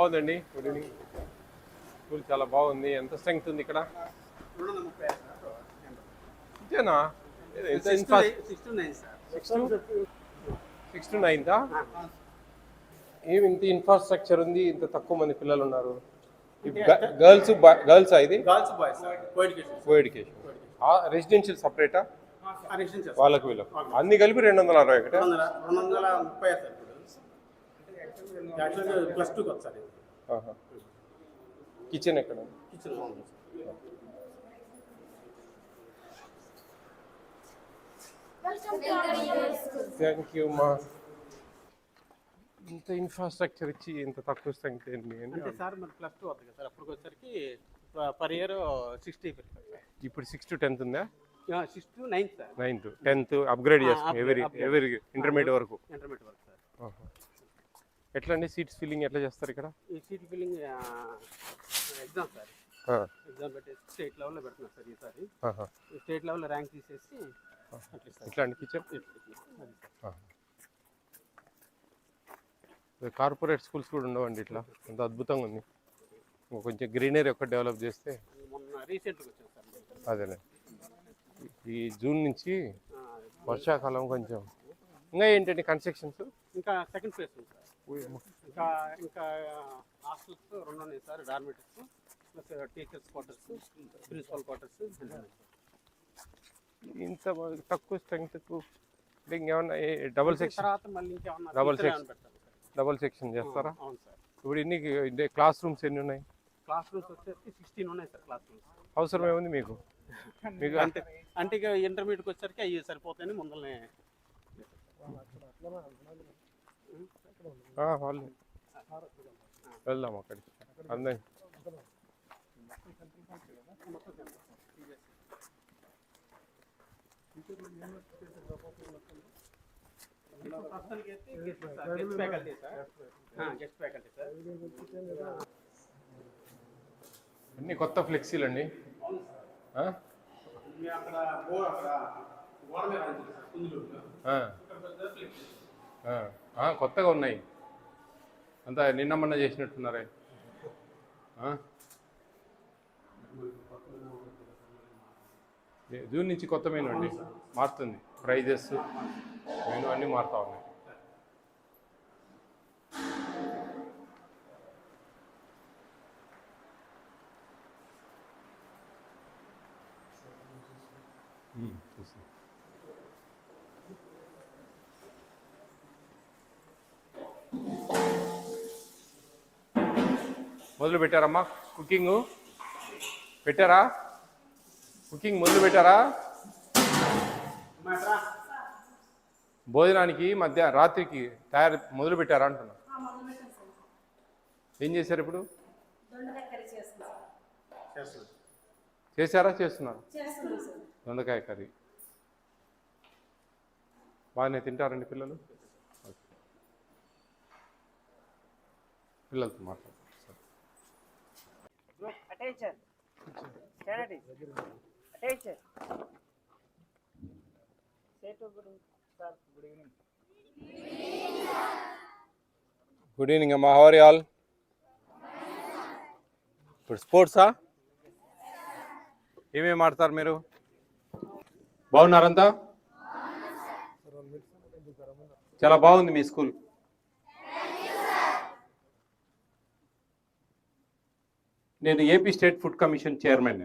బాగుందండి. Good evening. School చాలా బాగుంది. ఎంత స్ట్రెంగ్త్ ఉంది ఇక్కడ? ఇదేనా? ఎంత 6 to 9కా? ఏమి ఇంత ఇన్ఫ్రాస్ట్రక్చర్ ఉంది, ఇంత తక్కువ మంది పిల్లలు ఉన్నారు? గర్ల్స్ ఇది కో ఎడ్యుకేషన్. రెసిడెన్షియల్ సపరేటా వాళ్ళకు వీళ్ళకు? అన్ని కలిపి 260 ఒకటే. కిచెన్ ఎక్కడ? థ్యాంక్ యూ మా. ఇంత ఇన్ఫ్రాస్ట్రక్చర్ ఇచ్చి ఇంత తక్కువ స్ట్రెంగ్త్ ఏంటి అంటే సార్ మరి +2 అవుతుంది కదా సార్. అప్పటికి వచ్చరికి పర్ ఇయర్ 60 పెరుగుతుంది. ఇప్పుడు 6 to 10th ఉందా? 6 to 9th sir. 9th 10th upgrade చేస్తాం ఎవరి ఇంటర్మీడియట్ వరకు సార్. ఎట్లా అండి సీట్స్ ఫిల్లింగ్ ఎట్లా చేస్తారు ఇక్కడ? ఈ seat filling exam sir. Exam పెట్టేసి స్టేట్ లెవెల్లో పెడుతున్నారు సార్ ఈసారి. స్టేట్ లెవెల్లో ర్యాంక్ తీసేసి ఎట్లా అండి టీచర్? కార్పొరేట్ స్కూల్స్ కూడా ఉండవండి ఇట్లా. అంత అద్భుతంగా ఉంది. కొంచెం గ్రీనరీ ఒకటి డెవలప్ చేస్తే. మొన్న రీసెంట్గా వచ్చాను సార్. అదేలే ఈ జూన్ నుంచి వర్షాకాలం కొంచెం. ఇంకా ఏంటండి కన్స్ట్రక్షన్స్? ఇంకా సెకండ్ ఫేజ్ ఉంది సార్. ఇంకా హాస్టల్స్ 2 ఉన్నాయి sir. Dormitories plus teachers quarters, principal quarters. ఇంత తక్కువ స్ట్రెంగ్త్కు ఇంకేమన్నా డబుల్ సెక్షన్? తర్వాత మళ్ళీ ఇంకేమన్నా డబుల్ సెక్షన్ చేస్తారా? అవును సార్. ఇప్పుడు ఎన్ని క్లాస్ రూమ్స్ ఎన్ని ఉన్నాయి? క్లాస్ రూమ్స్ వచ్చేసి 16 ఉన్నాయి సార్. క్లాస్ రూమ్స్ అవసరం ఏముంది మీకు? అంటే ఇక ఇంటర్మీడియట్కి వచ్చరికి అవి సరిపోతాయని ముందరనే వాళ్ళు వెళ్దాం అక్కడికి. అందరి అన్ని కొత్త ఫ్లెక్సీలు అండి. కొత్తగా ఉన్నాయి. అంతా నిన్న మొన్న చేసినట్టున్నారే. జూన్ నుంచి కొత్త మెనూ అండి మారుతుంది. ప్రైజెస్ మెనూ అన్నీ మారుతూ ఉన్నాయి. మొదలు పెట్టారమ్మా కుకింగ్? పెట్టారా కుకింగ్? మొదలు పెట్టారా? భోజనానికి రాత్రికి తయారు మొదలు పెట్టారా అంటున్నా. ఏం చేశారు ఇప్పుడు? చేశారా? చేస్తున్నారు. దొండకాయ కర్రీ బాగానే తింటారండి పిల్లలు? పిల్లలతో మాట్లాడు. Attention. Stand it. Attention. Say to good sir. Good evening. Good evening అమ్మా. How are you all? ఇప్పుడు స్పోర్ట్సా? ఏమేమి ఆడతారు మీరు? బాగున్నారంతా? చాలా బాగుంది మీ స్కూల్. నేను AP state food commission chairman.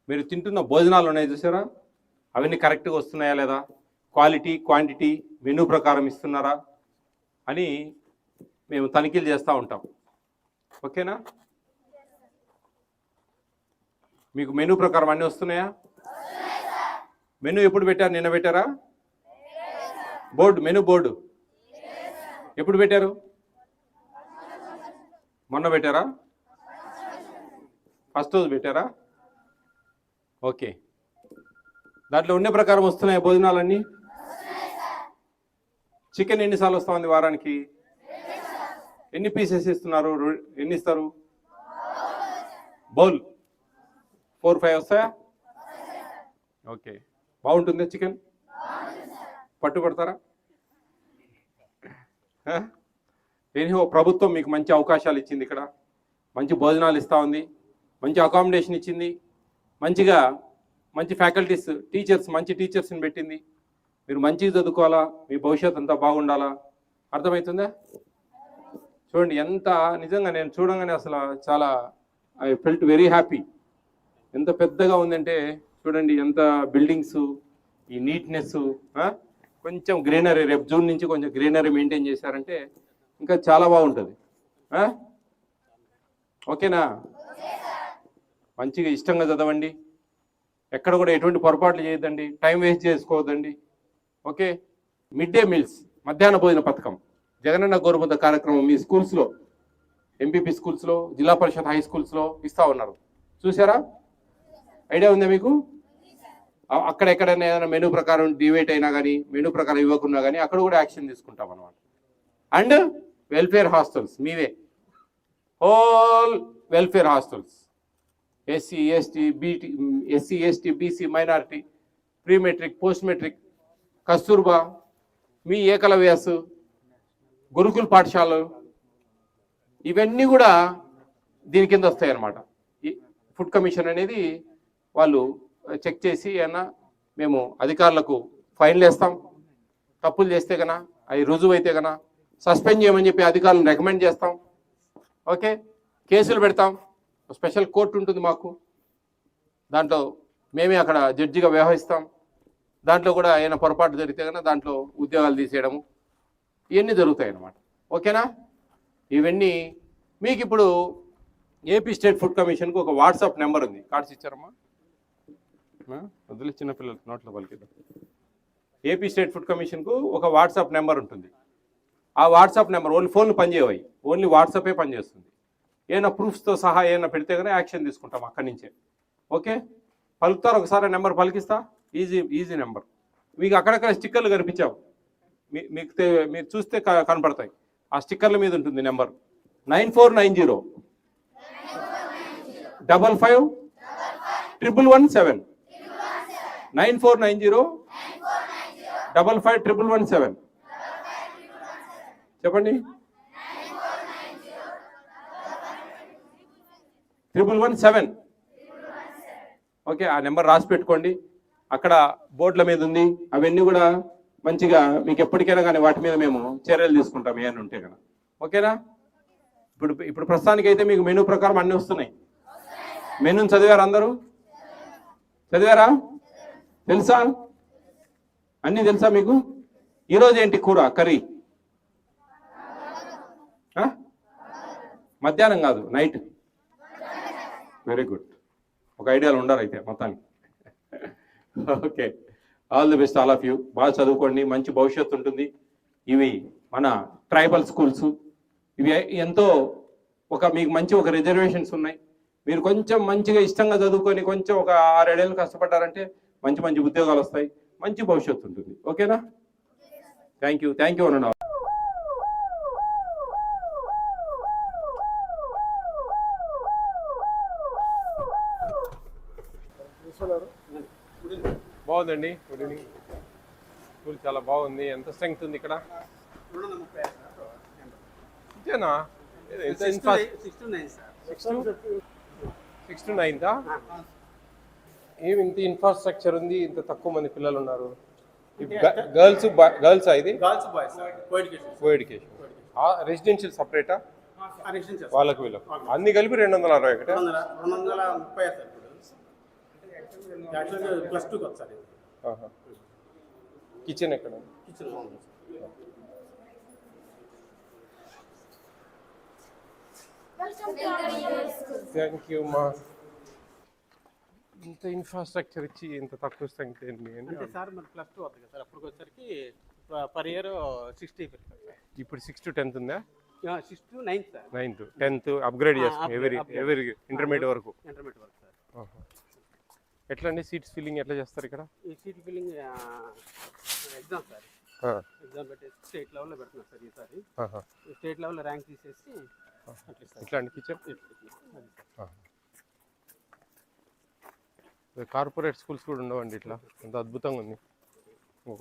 మీరు తింటున్న భోజనాలు ఉన్నాయి చూసారా, అవన్నీ కరెక్ట్గా వస్తున్నాయా లేదా, క్వాలిటీ క్వాంటిటీ మెనూ ప్రకారం ఇస్తున్నారా అని మేము తనిఖీలు చేస్తూ ఉంటాం. ఓకేనా? మీకు మెనూ ప్రకారం అన్నీ వస్తున్నాయా? మెనూ ఎప్పుడు పెట్టారు? నిన్న పెట్టారా? మెనూ బోర్డు ఎప్పుడు పెట్టారు? మొన్న పెట్టారా? ఫస్ట్ రోజు పెట్టారా? ఓకే. దాంట్లో ఉన్న ప్రకారం వస్తున్నాయి భోజనాలన్నీ? చికెన్ ఎన్నిసార్లు వస్తూ ఉంది వారానికి? ఎన్ని పీసెస్ ఇస్తున్నారు? ఎన్ని ఇస్తారు? బౌల్ 4-5 వస్తాయా? ఓకే. బాగుంటుందా చికెన్? పట్టుబడతారా? ఎనీహో ప్రభుత్వం మీకు మంచి అవకాశాలు ఇచ్చింది, ఇక్కడ మంచి భోజనాలు ఇస్తూ ఉంది, మంచి అకామిడేషన్ ఇచ్చింది, మంచిగా మంచి ఫ్యాకల్టీస్ టీచర్స్ మంచి టీచర్స్ని పెట్టింది. మీరు మంచిగా చదువుకోవాలా, మీ భవిష్యత్తు అంతా బాగుండాలా. అర్థమవుతుందా? చూడండి ఎంత నిజంగా నేను చూడంగానే అసలు చాలా ఐ ఫెల్ట్ వెరీ హ్యాపీ. ఎంత పెద్దగా ఉందంటే చూడండి, ఎంత బిల్డింగ్స్, ఈ నీట్నెస్, కొంచెం గ్రీనరీ, రేపు జూన్ నుంచి కొంచెం గ్రీనరీ మెయింటైన్ చేశారంటే ఇంకా చాలా బాగుంటుంది. ఓకేనా? మంచిగా ఇష్టంగా చదవండి, ఎక్కడ కూడా ఎటువంటి పొరపాట్లు చేయొద్దండి, టైం వేస్ట్ చేసుకోవద్దండి. ఓకే. మిడ్ డే మీల్స్, మధ్యాహ్న భోజన పథకం, జగనన్న గోరుముద్ద కార్యక్రమం మీ స్కూల్స్లో, ఎంపీపీ స్కూల్స్లో, జిల్లా పరిషత్ హై స్కూల్స్లో ఇస్తూ ఉన్నారు. చూసారా? ఐడియా ఉందా మీకు? అక్కడ ఎక్కడైనా ఏదైనా మెనూ ప్రకారం డివేట్ అయినా కానీ, మెనూ ప్రకారం ఇవ్వకున్నా కానీ అక్కడ కూడా యాక్షన్ తీసుకుంటాం అన్నమాట. అండ్ వెల్ఫేర్ హాస్టల్స్ మీవే, whole welfare hostels, SC ST BC minority, pre matric, post matric, Kasturba, మీ ఏకలవ్యాస్, గురుకుల పాఠశాలలు, ఇవన్నీ కూడా దీని కింద వస్తాయి అన్నమాట. ఈ ఫుడ్ కమిషన్ అనేది వాళ్ళు చెక్ చేసి ఏమన్నా మేము అధికారులకు ఫైన్లు వేస్తాం, తప్పులు చేస్తే కన్నా అవి రుజువు అయితే కన్నా సస్పెండ్ చేయమని చెప్పి అధికారులను రికమెండ్ చేస్తాం. ఓకే. కేసులు పెడతాం, స్పెషల్ కోర్టు ఉంటుంది మాకు, దాంట్లో మేమే అక్కడ జడ్జిగా వ్యవహరిస్తాం. దాంట్లో కూడా ఏమైనా పొరపాటు జరిగితే కన్నా దాంట్లో ఉద్యోగాలు తీసేయడము ఇవన్నీ జరుగుతాయి అన్నమాట. ఓకేనా? ఇవన్నీ మీకు ఇప్పుడు ఏపీ స్టేట్ ఫుడ్ కమిషన్కి ఒక వాట్సాప్ నెంబర్ ఉంది. కార్డ్స్ ఇచ్చారమ్మా? వదిలే చిన్నపిల్లలు నోట్లో పలికిద్దాం. ఏపీ స్టేట్ ఫుడ్ కమిషన్కు ఒక వాట్సాప్ నెంబర్ ఉంటుంది. ఆ వాట్సాప్ నెంబర్ ఓన్లీ ఫోన్లు పనిచేయవు, ఓన్లీ వాట్సాపే పనిచేస్తుంది. ఏమైనా ప్రూఫ్స్తో సహా ఏమైనా పెడితే కానీ యాక్షన్ తీసుకుంటాం అక్కడి నుంచే. ఓకే. పలుకుతారు ఒకసారి నెంబర్ పలికిస్తా, ఈజీ నెంబర్. మీకు అక్కడక్కడ స్టిక్కర్లు కనిపించావు, మీరు చూస్తే కనపడతాయి. ఆ స్టిక్కర్ల మీద ఉంటుంది నెంబర్ 9490 55 111 9490 55 117. చెప్పండి. 117. ఓకే. ఆ నెంబర్ రాసి పెట్టుకోండి, అక్కడ బోర్డుల మీద ఉంది. అవన్నీ కూడా మంచిగా మీకు ఎప్పటికైనా కానీ వాటి మీద మేము చర్యలు తీసుకుంటాం ఏమైనా ఉంటే కనుక. ఓకేనా? ఇప్పుడు ప్రస్తుతానికి అయితే మీకు మెనూ ప్రకారం అన్నీ వస్తున్నాయి. మెనూని చదివారా అందరూ? చదివారా? తెలుసా? అన్నీ తెలుసా మీకు? ఈరోజు ఏంటి కూర, కర్రీ? మధ్యాహ్నం కాదు, నైట్. Very good. ఒక ఐడియాలు ఉండాలి అయితే మొత్తానికి. Okay. All the best all of you. బాగా చదువుకోండి, మంచి భవిష్యత్తు ఉంటుంది. ఇవి మన ట్రైబల్ స్కూల్స్, ఇవి ఎంతో మీకు మంచి ఒక రిజర్వేషన్స్ ఉన్నాయి. మీరు కొంచెం మంచిగా ఇష్టంగా చదువుకొని కొంచెం ఒక 6-7 ఏళ్ళు కష్టపడ్డారంటే మంచి మంచి ఉద్యోగాలు వస్తాయి, మంచి భవిష్యత్తు ఉంటుంది. ఓకేనా? థ్యాంక్ యూ అనండి. బాగుందండి. Good evening. స్కూల్ చాలా బాగుంది. ఎంత స్ట్రెంగ్త్ ఉంది ఇక్కడ? ఇదేనా? 6 to 9 ఏమి ఇంత ఇన్ఫ్రాస్ట్రక్చర్ ఉంది, ఇంత తక్కువ మంది పిల్లలు ఉన్నారు? గర్ల్స్ ఇది కో-ఎడ్యుకేషన్, రెసిడెన్షియల్ సపరేటా? వాళ్ళకి వీళ్ళకి అన్ని కలిపి 261. కిచెన్ ఎక్కడ? థ్యాంక్ యూ మా. ఇంత ఇన్ఫ్రాస్ట్రక్చర్ ఇచ్చి ఇంత తక్కువ స్ట్రెంగ్త్ ఏంటి అంటే సార్ మరి +2 అవుతుంది కదా సార్. అప్పుడు వచ్చరికి పర్ ఇయర్ 60 పెరుగుతుంది. ఇప్పుడు 6 to 10 ఉందా? 6 to 9 sir. 9th 10th upgrade చేస్తాం ఎవరి ఇంటర్మీడియట్ వరకు సార్. ఎట్లా అండి సీట్స్ ఫిల్లింగ్ ఎట్లా చేస్తారు ఇక్కడ? ఈ seat filling exam sir. Exam పెట్టేసి స్టేట్ లెవెల్లో పెడుతున్నారు సార్ ఈసారి. స్టేట్ లెవెల్లో ర్యాంక్ తీసేసి ఇట్లా అండి కిచెన్. కార్పొరేట్ స్కూల్స్ కూడా ఉండవండి ఇట్లా, అంత అద్భుతంగా ఉంది.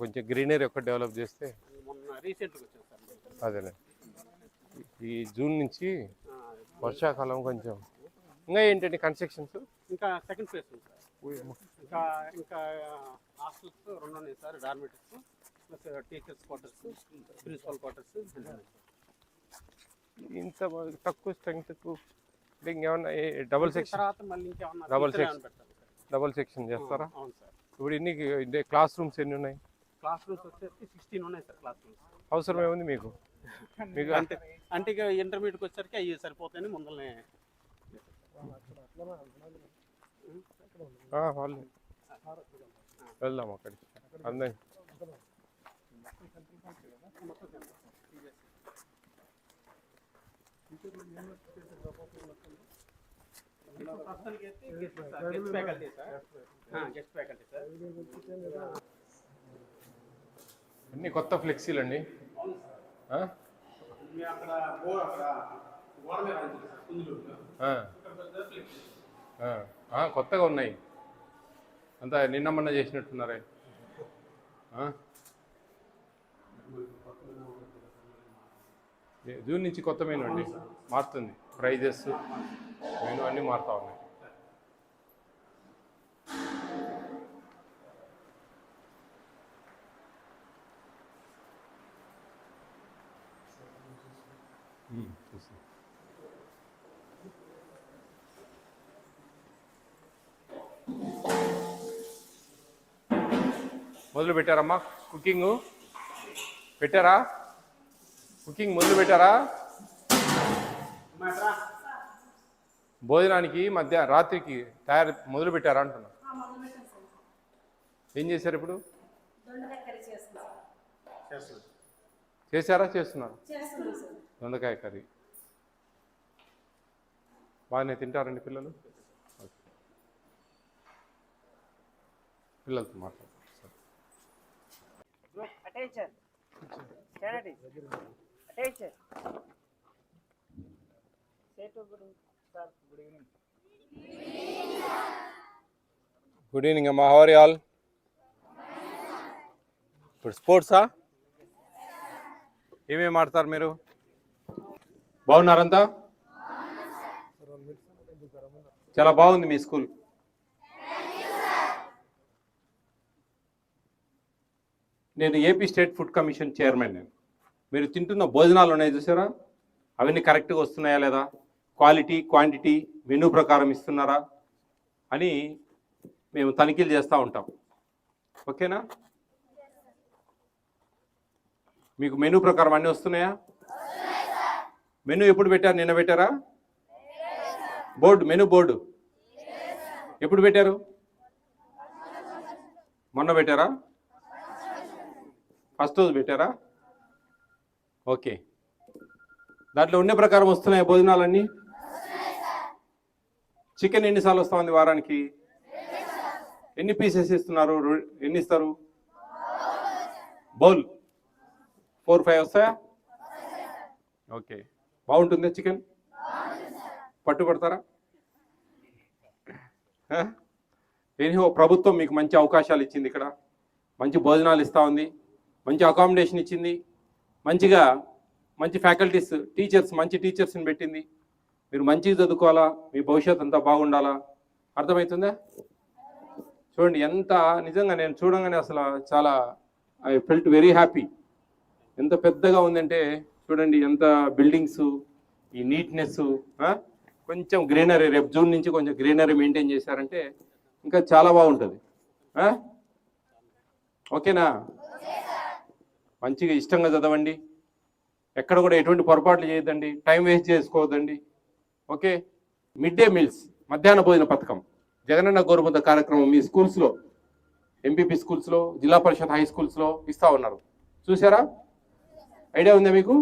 కొంచెం గ్రీనరీ ఒకటి డెవలప్ చేస్తే. మొన్న రీసెంట్గా వచ్చాను సార్. అదేలే. ఈ జూన్ నుంచి వర్షాకాలం కొంచెం ఇంకా ఏంటండి కన్స్ట్రక్షన్స్? ఇంకా సెకండ్ ఫేజ్ ఉంది సార్. ఇంకా హాస్టల్స్ 2 ఉన్నాయి sir, dormitories plus teachers quarters, principal quarters. ఇంత తక్కువ స్ట్రెంగ్త్ ఇంకేమన్నా డబుల్ సెక్షన్ తర్వాత మళ్ళీ ఇంకేమన్నా డబుల్ feature సెక్షన్ ఏమైనా పెడతారు సార్. డబుల్ సెక్షన్ చేస్తారా? అవును సార్. ఇప్పుడు ఎన్ని క్లాస్ రూమ్స్ ఎన్ని ఉన్నాయి? క్లాస్ రూమ్స్ వచ్చేసి 16 ఉన్నాయి సార్. క్లాస్ రూమ్స్ అవసరం ఏముంది మీకు? మీకు అంటే ఇక ఇంటర్మీడియట్కి వచ్చేసరికి అవి సరిపోతాయని ముందరనే వాళ్ళు వెళ్దాం అక్కడికి అందరి అన్ని కొత్త ఫ్లెక్సీలు అండి. కొత్తగా ఉన్నాయి అంతా నిన్న మొన్న చేసినట్టున్నారే. జూన్ నుంచి కొత్త మెనూ అండి మారుతుంది. ప్రైజెస్ మెనూ అన్నీ మారుతూ ఉన్నాయి. మొదలు పెట్టారమ్మా కుకింగ్? పెట్టారా? కుకింగ్ మొదలు పెట్టారా? భోజనానికి రాత్రికి తయారు మొదలు పెట్టారా అంటున్నా. ఏం చేశారు ఇప్పుడు? చేశారా? చేస్తున్నారు? దొండకాయ కర్రీ బాగానే తింటారండి పిల్లలు? పిల్లలతో మాట్లాడతారు. Attention. Candidates. Attention. Say to Guru sir, good evening. Good evening అమ్మా. How are you all? ఇప్పుడు స్పోర్ట్సా? ఏమేమి ఆడతారు మీరు? బాగున్నారంతా? చాలా బాగుంది మీ స్కూల్. నేను AP state food commission chairman. మీరు తింటున్న భోజనాలు ఉన్నాయి చూసారా, అవన్నీ కరెక్ట్గా వస్తున్నాయా లేదా, క్వాలిటీ క్వాంటిటీ మెనూ ప్రకారం ఇస్తున్నారా అని మేము తనిఖీలు చేస్తూ ఉంటాం. ఓకేనా? మీకు మెనూ ప్రకారం అన్నీ వస్తున్నాయా? మెనూ ఎప్పుడు పెట్టారు? నిన్న పెట్టారా? మెనూ బోర్డు ఎప్పుడు పెట్టారు? మొన్న పెట్టారా? ఫస్ట్ రోజు పెట్టారా? ఓకే. దాంట్లో ఉండే ప్రకారం వస్తున్నాయి భోజనాలన్నీ? చికెన్ ఎన్నిసార్లు వస్తూ ఉంది వారానికి? ఎన్ని పీసెస్ ఇస్తున్నారు? ఎన్ని ఇస్తారు? బౌల్ 4-5 వస్తాయా? ఓకే. బాగుంటుందా చికెన్? పట్టుబడతారా? ఏమో ప్రభుత్వం మీకు మంచి అవకాశాలు ఇచ్చింది. ఇక్కడ మంచి భోజనాలు ఇస్తూ ఉంది, మంచి అకామిడేషన్ ఇచ్చింది, మంచి ఫ్యాకల్టీస్ టీచర్స్ మంచి టీచర్స్ని పెట్టింది. మీరు మంచిగా చదువుకోవాలా, మీ భవిష్యత్తు అంతా బాగుండాలా. అర్థమవుతుందా? చూడండి ఎంత నిజంగా నేను చూడంగానే అసలు చాలా ఐ ఫెల్ట్ వెరీ హ్యాపీ. ఎంత పెద్దగా ఉందంటే చూడండి, ఎంత బిల్డింగ్స్, ఈ నీట్నెస్, కొంచెం గ్రీనరీ. రేపు జూన్ నుంచి కొంచెం గ్రీనరీ మెయింటైన్ చేశారంటే ఇంకా చాలా బాగుంటుంది. ఓకేనా? మంచిగా ఇష్టంగా చదవండి, ఎక్కడ కూడా ఎటువంటి పొరపాట్లు చేయొద్దండి, టైం వేస్ట్ చేసుకోవద్దండి. ఓకే. మిడ్ డే మీల్స్, మధ్యాహ్న భోజన పథకం, జగనన్న గోరుముద్ద కార్యక్రమం మీ స్కూల్స్లో, ఎంపీపీ స్కూల్స్లో, జిల్లా పరిషత్ హై స్కూల్స్లో ఇస్తూ ఉన్నారు. చూసారా? ఐడియా ఉందా మీకు?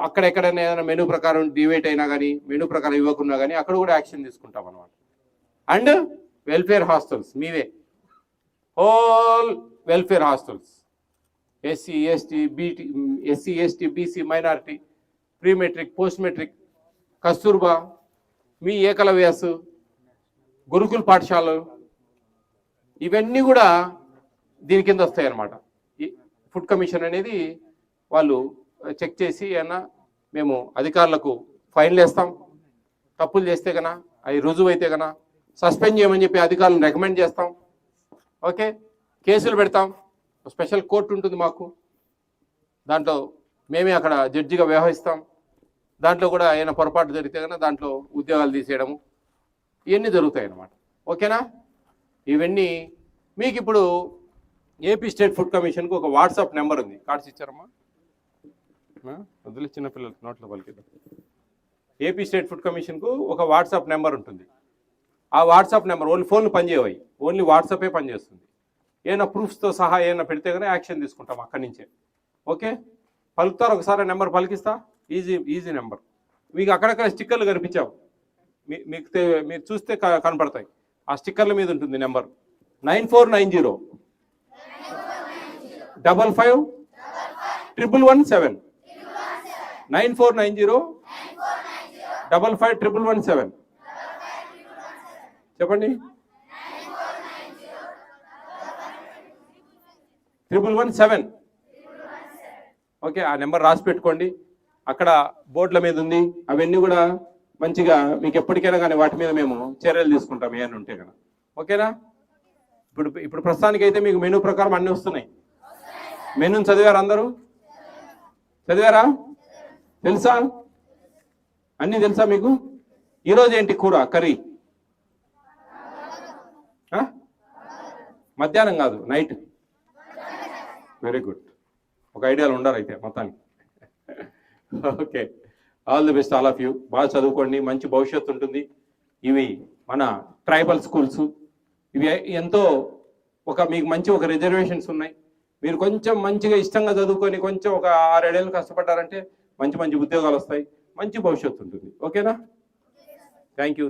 అక్కడెక్కడైనా ఏదైనా మెనూ ప్రకారం డివేట్ అయినా కానీ, మెనూ ప్రకారం ఇవ్వకున్నా కానీ అక్కడ కూడా యాక్షన్ తీసుకుంటాం అన్నమాట. అండ్ వెల్ఫేర్ హాస్టల్స్ మీవే, whole welfare hostels, SC ST BC minority, pre matric, post matric, Kasturba, మీ ఏకలవ్యాస్, గురుకుల పాఠశాలలు, ఇవన్నీ కూడా దీని కింద వస్తాయి అన్నమాట. ఈ ఫుడ్ కమిషన్ అనేది వాళ్ళు చెక్ చేసి ఏమన్నా మేము అధికారులకు ఫైన్లు వేస్తాం. తప్పులు చేస్తే కన్నా అవి రుజువు అయితే కన్నా సస్పెండ్ చేయమని చెప్పి అధికారులను రికమెండ్ చేస్తాం. ఓకే, కేసులు పెడతాం. స్పెషల్ కోర్టు ఉంటుంది మాకు, దాంట్లో మేమే అక్కడ జడ్జిగా వ్యవహరిస్తాం. దాంట్లో కూడా ఏమైనా పొరపాటు జరిగితే కన్నా దాంట్లో ఉద్యోగాలు తీసేయడము ఇవన్నీ జరుగుతాయి అన్నమాట. ఓకేనా? ఇవన్నీ మీకు ఇప్పుడు ఏపీ స్టేట్ ఫుడ్ కమిషన్కు ఒక వాట్సాప్ నెంబర్ ఉంది. కార్డ్స్ ఇచ్చారమ్మా? వదిలే, చిన్నపిల్లలకి నోట్లో పలికిద్దాం. ఏపీ స్టేట్ ఫుడ్ కమిషన్కు ఒక వాట్సాప్ నెంబర్ ఉంటుంది. ఆ వాట్సాప్ నెంబర్ ఓన్లీ ఫోన్లు పనిచేయవు, ఓన్లీ వాట్సాపే పనిచేస్తుంది. ఏమైనా ప్రూఫ్స్తో సహా ఏమైనా పెడితే కానీ యాక్షన్ తీసుకుంటాం అక్కడి నుంచే. ఓకే, పలుకుతారు ఒకసారి నెంబర్ పలికిస్తా. Easy number. మీకు అక్కడక్కడ స్టిక్కర్లు కనిపించావు, మీరు చూస్తే కనపడతాయి. ఆ స్టిక్కర్ల మీద ఉంటుంది నెంబర్ 9490 55 111 9490 55 117. చెప్పండి. 117. ఓకే, ఆ నెంబర్ రాసి పెట్టుకోండి. అక్కడ బోర్డుల మీద ఉంది. అవన్నీ కూడా మంచిగా మీకు ఎప్పటికైనా కానీ వాటి మీద మేము చర్యలు తీసుకుంటాం ఏమైనా ఉంటే కనుక. ఓకేనా? ఇప్పుడు ప్రస్తుతానికి అయితే మీకు మెనూ ప్రకారం అన్నీ వస్తున్నాయి. మెనూని చదివారా? అందరూ చదివారా? తెలుసా? అన్నీ తెలుసా మీకు? ఈరోజు ఏంటి కూర, కర్రీ? మధ్యాహ్నం కాదు, నైట్. Very good. ఒక ఐడియాలు ఉండరు అయితే మొత్తానికి. Okay, all the best all of you. బాగా చదువుకోండి, మంచి భవిష్యత్తు ఉంటుంది. ఇవి మన ట్రైబల్ స్కూల్స్. ఇవి ఎంతో మీకు మంచి ఒక రిజర్వేషన్స్ ఉన్నాయి. మీరు కొంచెం మంచిగా ఇష్టంగా చదువుకొని కొంచెం ఒక 6-7 ఏళ్ళు కష్టపడ్డారంటే మంచి ఉద్యోగాలు వస్తాయి, మంచి భవిష్యత్తు ఉంటుంది. ఓకేనా? Thank you.